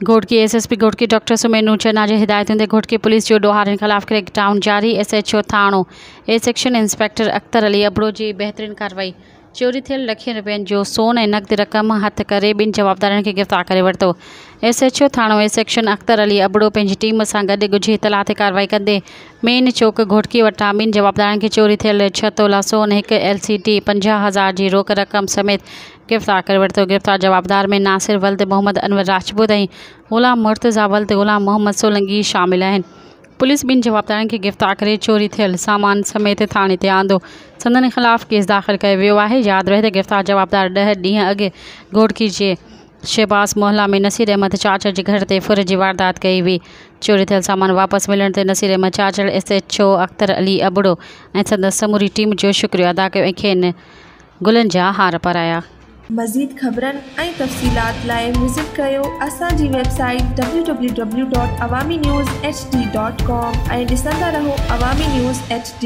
Ghotki SSP Ghotki doctor Sumer Noorchand जे हिदायतुनि ते घोटकी पुलिस जो ॾोहारनि ख़िलाफ़ क्रैकडाउन जारी। एसएचओ थाणो A section inspector Akhtar Ali Abro जी बहितरीन कार्रवाई। चोरी थियल लखियनि रुपयनि जो सोन ऐं नक़द रक़म हथ करे ॿिनि जवाबदारनि खे गिरफ़्तार करे वरितो। एसएचओ थाणो ए सेक्शन अख्तर अली अबड़ो पंहिंजी टीम सां गॾु ॻुझी इतला ते कार्रवाई कंदे मेन चौक घोटकी वटां ॿिनि जवाबदारनि खे चोरी थियल 6 तोला सोन, 1 LCD, 50,000 जी रोक रक़म समेत गिरफ़्तार करे वरितो। गिरफ़्तार जवाबदार में नासिर वल्द मोहम्मद अनवर राजपूत ऐं ग़ुलाम मुर्तज़ा वल्द ग़ुलाम मोहम्मद सोलंगी शामिल आहिनि। पुलिस ॿिनि जवाबदारनि खे गिरफ़्तार करे चोरी थियल सामान समेत थाणे ते आंदो। संदनि ख़िलाफ़ केस दाख़िल कयो वियो आहे। यादि रहे त गिरफ़्तार जवाबदार 10 ॾींहं अॻु घोटकी जे शहबाज़ मोहल्ला में नसीर अहमद चाचड़ जे घर ते फुर जी वारदात कई हुई। चोरी थियल सामान वापसि मिलण ते नसीर अहमद चाचड़ एसएचओ अख्तर अली अबड़ो ऐं संदसि समूरी टीम जो शुक्रिया अदा कयो ऐं खेनि गुलनि जा हार पाराया। मज़ीद ख़बरनि ऐं तफ़सीलात लाइ विज़िट कयो असांजी वेबसाइट www.awamiNewsHD.com ऐं ॾिसंदा रहो अवामी न्यूज़ HD।